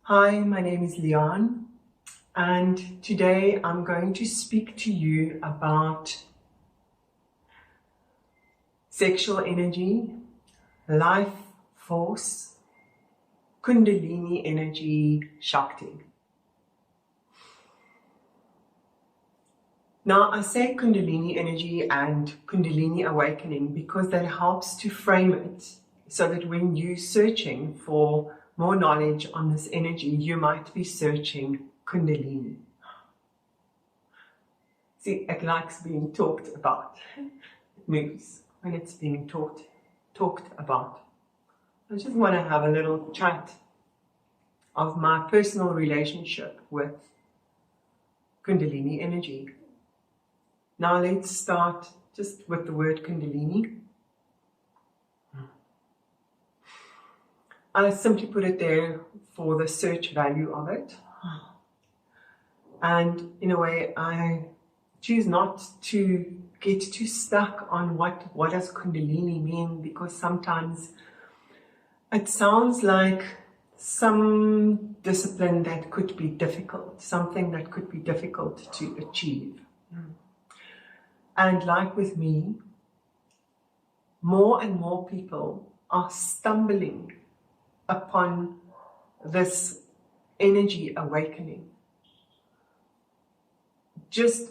Hi, my name is Leon, and today I'm going to speak to you about sexual energy, life force, Kundalini energy, Shakti. Now, I say Kundalini energy and Kundalini awakening because that helps to frame it so that when you're searching for more knowledge on this energy, you might be searching Kundalini. See, it likes being talked about. It moves when it's being talked about. I just want to have a little chat of my personal relationship with Kundalini energy. Now let's start just with the word Kundalini. I simply put it there for the search value of it. And in a way, I choose not to get too stuck on what does Kundalini mean, because sometimes it sounds like some discipline that could be difficult, something that could be difficult to achieve. And like with me, more and more people are stumbling upon this energy awakening, just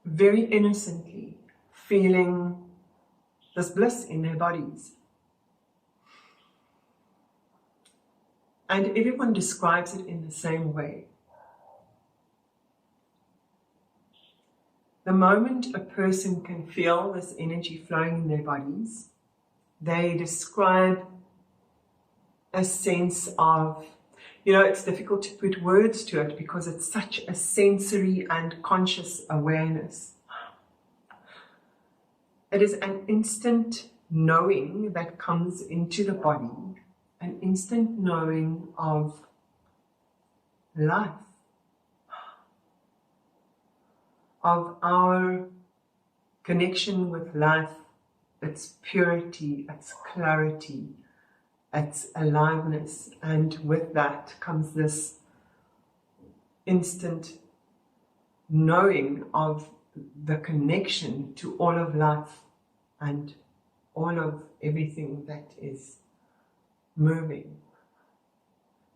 very innocently feeling this bliss in their bodies. And everyone describes it in the same way. The moment a person can feel this energy flowing in their bodies, they describe a sense of, it's difficult to put words to it because it's such a sensory and conscious awareness. It is an instant knowing that comes into the body, an instant knowing of life, of our connection with life, its purity, its clarity, its aliveness, and with that comes this instant knowing of the connection to all of life and all of everything that is moving.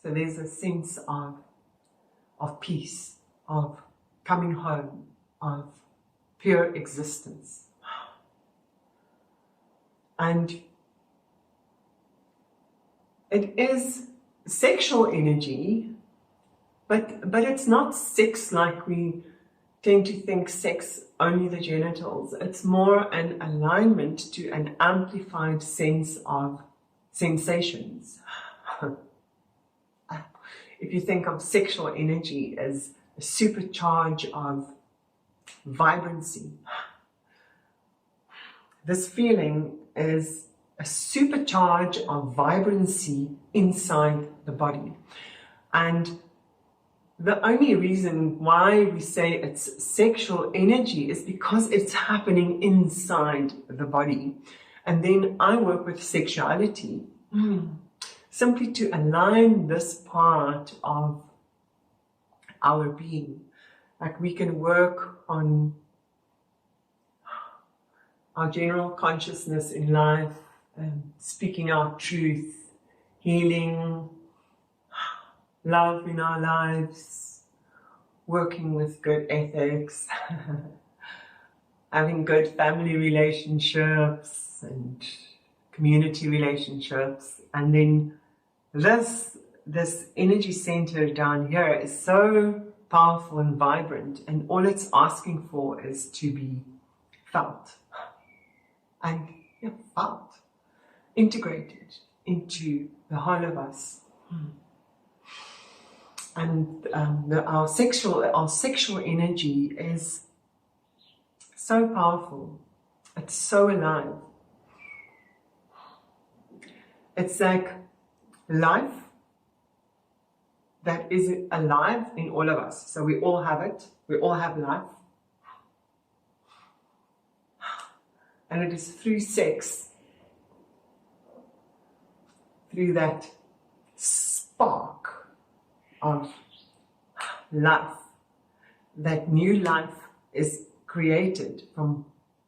So there's a sense of peace, of coming home, of pure existence. And it is sexual energy, but it's not sex like we tend to think sex, only the genitals. It's more an alignment to an amplified sense of sensations. If you think of sexual energy as a supercharge of vibrancy, this feeling is a supercharge of vibrancy inside the body. And the only reason why we say it's sexual energy is because it's happening inside the body. And then I work with sexuality simply to align this part of our being. Like we can work on our general consciousness in life, speaking our truth, healing, love in our lives, working with good ethics, having good family relationships and community relationships. And then this energy center down here is so powerful and vibrant, and all it's asking for is to be felt. And felt, integrated into the whole of us. And our sexual energy is so powerful. It's so alive. It's like life that is alive in all of us. So we all have it. We all have life. And it is through sex, through that spark of life. That new life is created from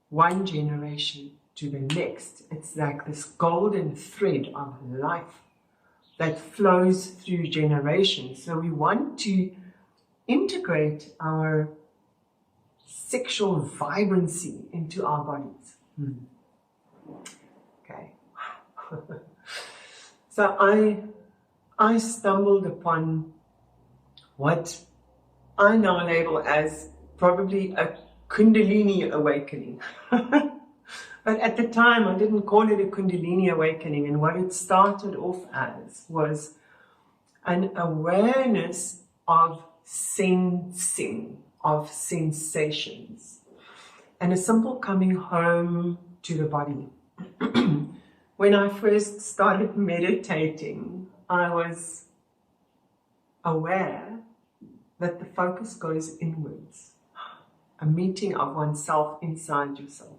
one generation to the next. It's like this golden thread of life that flows through generations. So we want to integrate our sexual vibrancy into our bodies. Okay. So I stumbled upon what I now label as probably a Kundalini awakening. But at the time, I didn't call it a Kundalini awakening, and what it started off as was an awareness of sensing, of sensations, and a simple coming home to the body. When I first started meditating, I was aware that the focus goes inwards, a meeting of oneself inside yourself.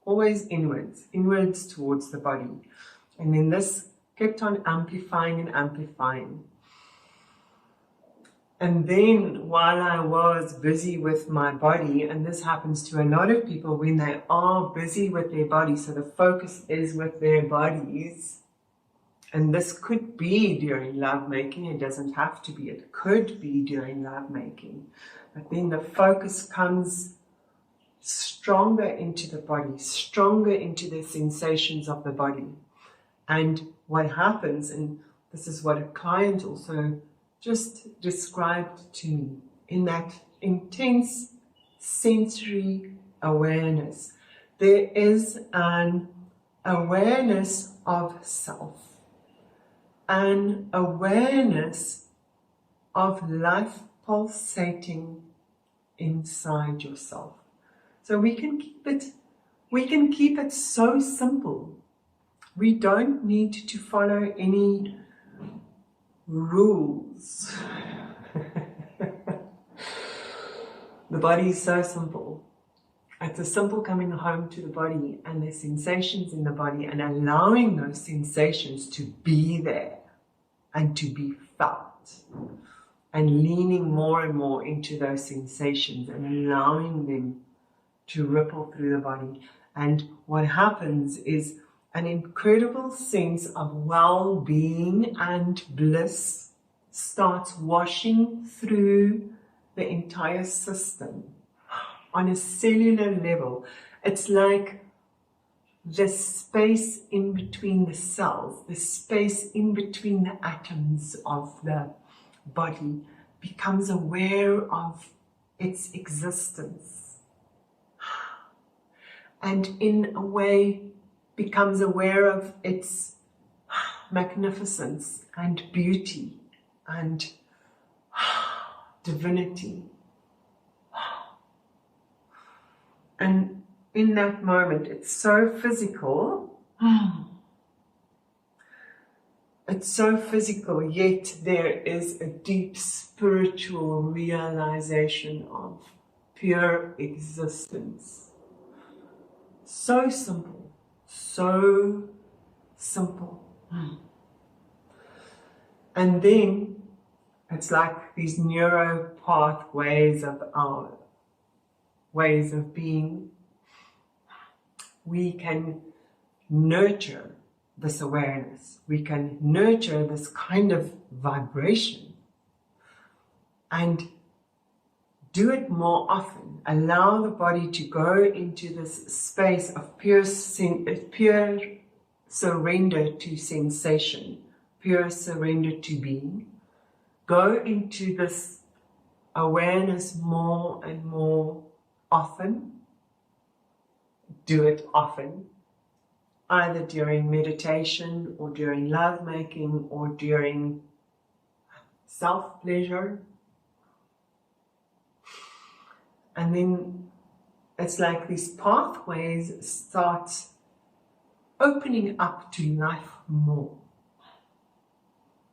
Always inwards, inwards towards the body. And then this kept on amplifying and amplifying. And then while I was busy with my body, and this happens to a lot of people when they are busy with their body, so the focus is with their bodies, and this could be during lovemaking, it doesn't have to be, it could be during lovemaking, but then the focus comes stronger into the body, stronger into the sensations of the body. And what happens, and this is what a client also just described to me, in that intense sensory awareness, there is an awareness of self, an awareness of life pulsating inside yourself. So we can keep it so simple. We don't need to follow any rules. The body is so simple. It's a simple coming home to the body and the sensations in the body, and allowing those sensations to be there and to be felt, and leaning more and more into those sensations and allowing them to ripple through the body. And what happens is an incredible sense of well-being and bliss starts washing through the entire system on a cellular level. It's like the space in between the cells, the space in between the atoms of the body becomes aware of its existence, and in a way becomes aware of its magnificence and beauty and divinity. And in that moment, it's so physical. It's so physical, yet there is a deep spiritual realization of pure existence. So simple, so simple. And then it's like these neuro pathways of our ways of being. We can nurture this awareness. We can nurture this kind of vibration and do it more often. Allow the body to go into this space of pure surrender to sensation, pure surrender to being. Go into this awareness more and more often. Do it often, either during meditation or during lovemaking or during self-pleasure. And then it's like these pathways start opening up to life more.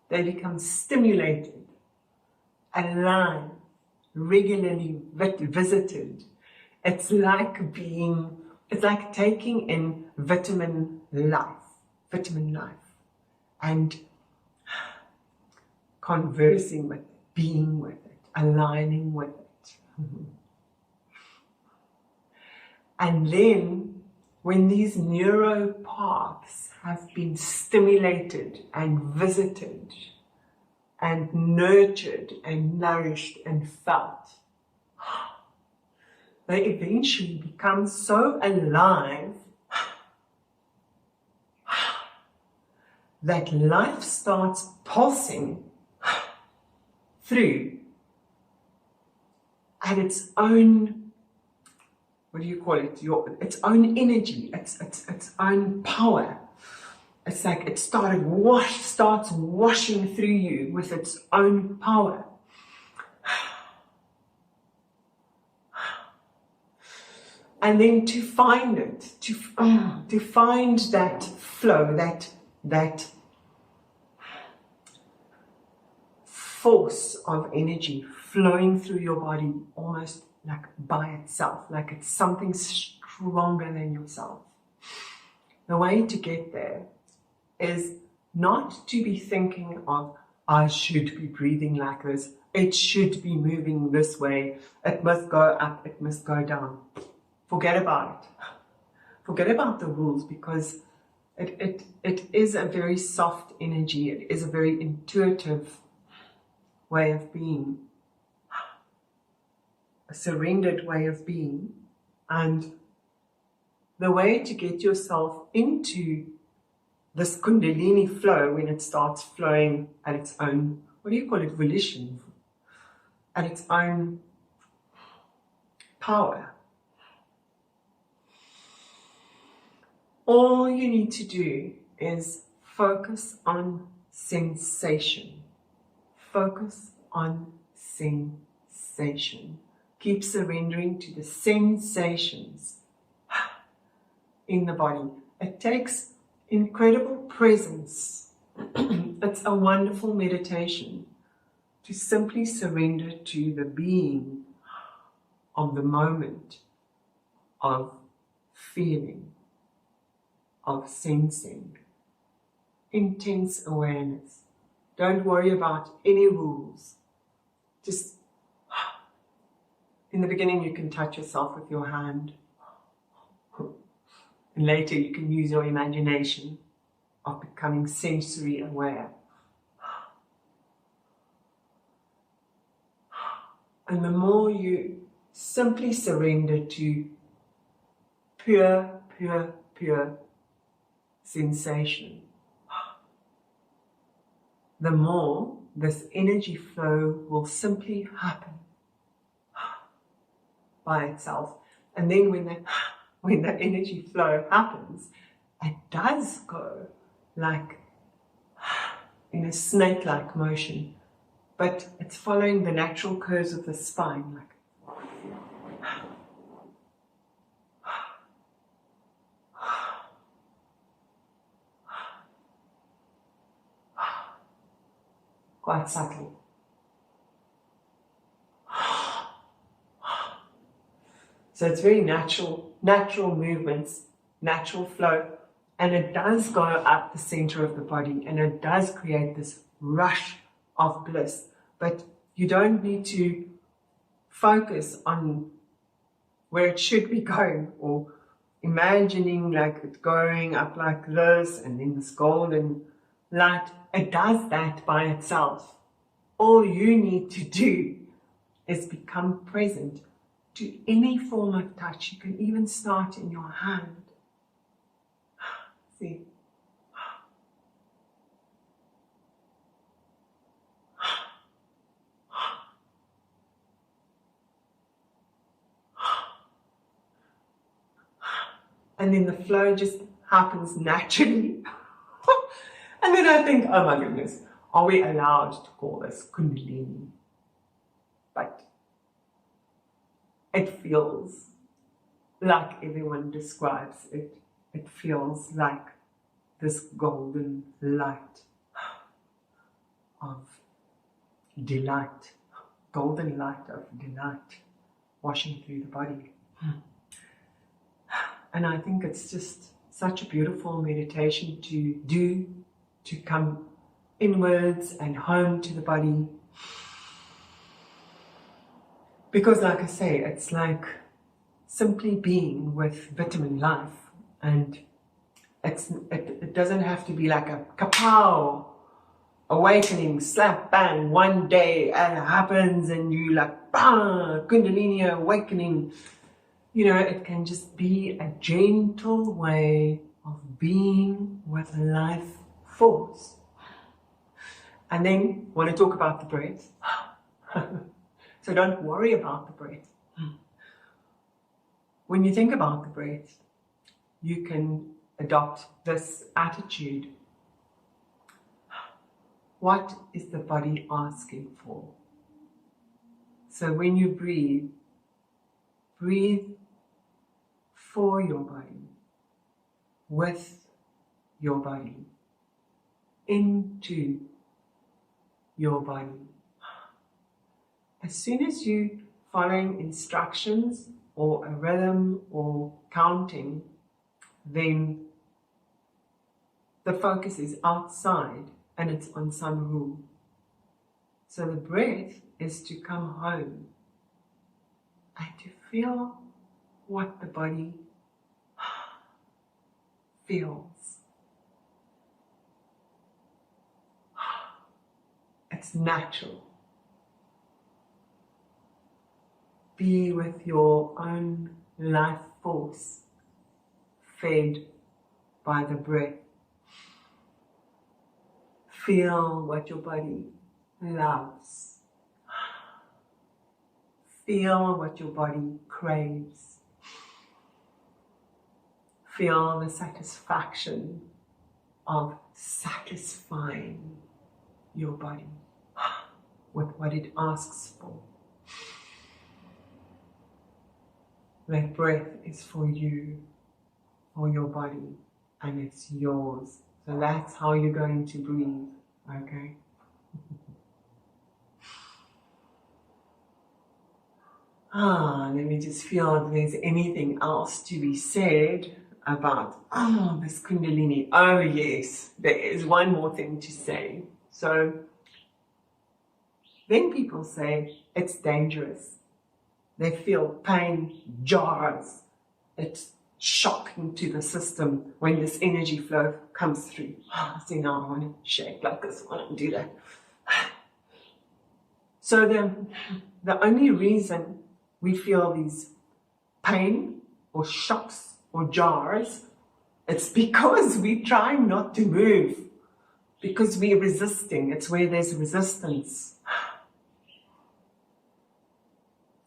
They become stimulated, alive, regularly visited. It's like taking in vitamin life, and conversing with it, being with it, aligning with it. And then, when these neural paths have been stimulated and visited and nurtured and nourished and felt, they eventually become so alive that life starts pulsing through at its own, what do you call it? Its own energy, its own power. It's like it starts washing through you with its own power. And then to find it, to find that flow, that force of energy flowing through your body almost like by itself, like it's something stronger than yourself. The way to get there is not to be thinking of, I should be breathing like this, it should be moving this way, it must go up, it must go down. Forget about it. Forget about the rules, because it is a very soft energy. It is a very intuitive way of being, a surrendered way of being. And the way to get yourself into this Kundalini flow, when it starts flowing at its own, what do you call it, volition, at its own power. All you need to do is focus on sensation. Focus on sensation. Keep surrendering to the sensations in the body. It takes incredible presence. It's a wonderful meditation to simply surrender to the being of the moment, of feeling, of sensing. Intense awareness. Don't worry about any rules. Just, in the beginning you can touch yourself with your hand. And later you can use your imagination of becoming sensory aware. And the more you simply surrender to pure sensation, the more this energy flow will simply happen by itself. And then when the energy flow happens, it does go like in a snake-like motion, but it's following the natural curves of the spine, like quite subtly. So it's very natural movements, natural flow, and it does go up the center of the body, and it does create this rush of bliss. But you don't need to focus on where it should be going, or imagining like it going up like this and then this golden light. It does that by itself. All you need to do is become present to any form of touch. You can even start in your hand. See? And then the flow just happens naturally. And then I think, oh my goodness, are we allowed to call this Kundalini? But it feels like everyone describes it. It feels like this golden light of delight, golden light of delight washing through the body. And I think it's just such a beautiful meditation to do, to come inwards and home to the body. Because like I say, it's like simply being with vitamin life, and it doesn't have to be like a kapow awakening, slap bang, one day and it happens and you like, bah, Kundalini awakening. You know, it can just be a gentle way of being with life force. And then want to talk about the breath. So don't worry about the breath. When you think about the breath, you can adopt this attitude. What is the body asking for? So when you breathe, breathe for your body, with your body, into your body. As soon as you following instructions or a rhythm or counting, then the focus is outside and it's on some rule. So the breath is to come home and to feel what the body feels. It's natural. Be with your own life force, fed by the breath. Feel what your body loves. Feel what your body craves. Feel the satisfaction of satisfying your body with what it asks for. That breath is for you, for your body, and it's yours. So that's how you're going to breathe, okay? Let me just feel if there's anything else to be said about, this Kundalini. Oh yes, there is one more thing to say. So, then people say it's dangerous. They feel pain, jars. It's shocking to the system when this energy flow comes through. See, now I want to shake like this, I want to do that. So the only reason we feel these pain or shocks or jars, it's because we're trying not to move, because we're resisting. It's where there's resistance.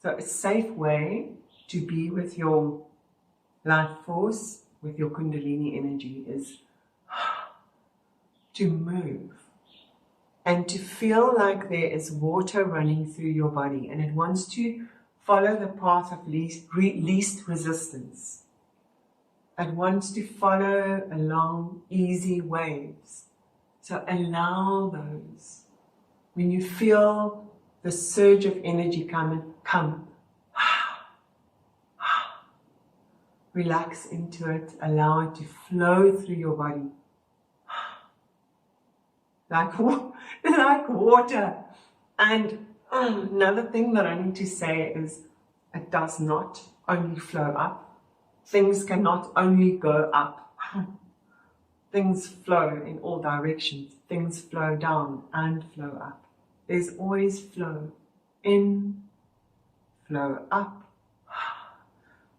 So a safe way to be with your life force, with your Kundalini energy, is to move and to feel like there is water running through your body, and it wants to follow the path of least resistance. It wants to follow along easy waves. So allow those. When you feel the surge of energy come. Relax into it, allow it to flow through your body. Like water. And another thing that I need to say is it does not only flow up. Things cannot only go up. Things flow in all directions. Things flow down and flow up. There's always flow. In, flow up.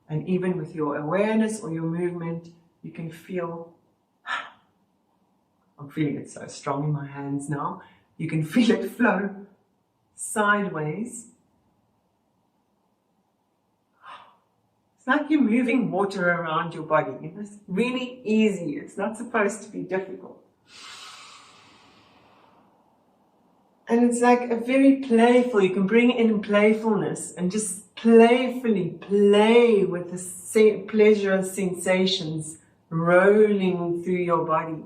And even with your awareness or your movement, you can feel, I'm feeling it so strong in my hands now, you can feel it flow sideways. It's like you're moving water around your body. It's really easy. It's not supposed to be difficult. And it's like a very playful, you can bring in playfulness and just playfully play with the pleasure sensations rolling through your body,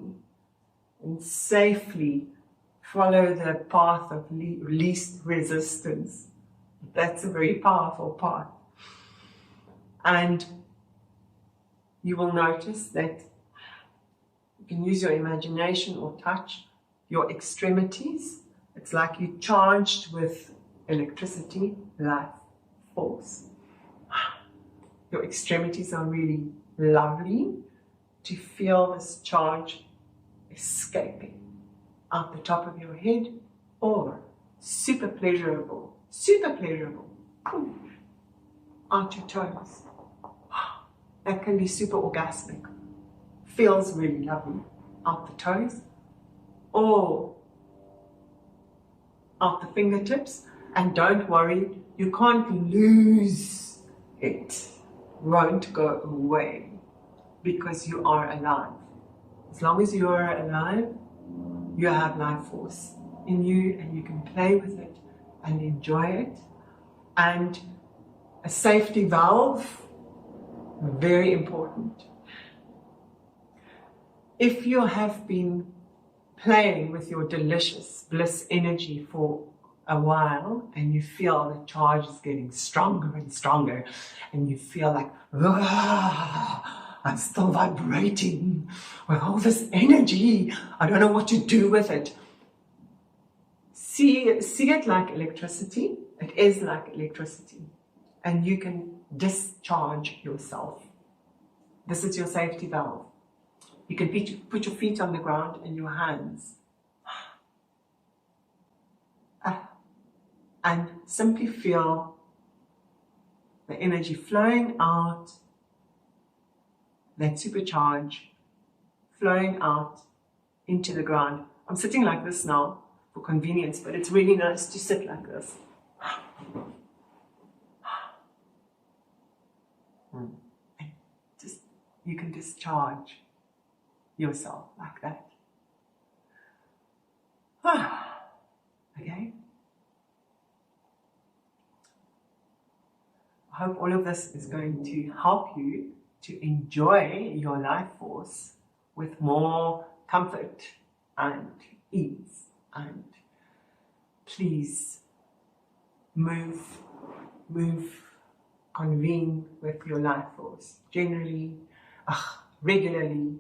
and safely follow the path of least resistance. That's a very powerful path. And you will notice that you can use your imagination or touch your extremities. It's like you're charged with electricity, life force. Your extremities are really lovely to feel this charge escaping out the top of your head, or super pleasurable, out your toes. That can be super orgasmic. Feels really lovely out the toes, or out the fingertips. And don't worry, you can't lose it. Won't go away because you are alive. As long as you are alive, you have life force in you, and you can play with it and enjoy it. And a safety valve, very important. If you have been playing with your delicious bliss energy for a while, and you feel the charge is getting stronger and stronger, and you feel like, I'm still vibrating with all this energy, I don't know what to do with it. See it like electricity. It is like electricity, and you can discharge yourself. This is your safety valve. You can put your feet on the ground and your hands, and simply feel the energy flowing out, that supercharge flowing out into the ground. I'm sitting like this now for convenience, but it's really nice to sit like this. And just, you can discharge yourself like that. Okay? I hope all of this is going to help you to enjoy your life force with more comfort and ease. And please move, convene with your life force generally, regularly.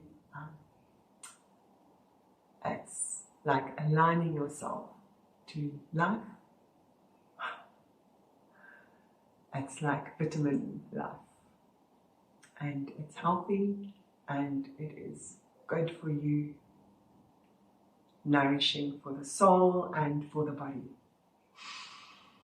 It's like aligning yourself to life. It's like vitamin life, and it's healthy, and it is good for you, nourishing for the soul and for the body.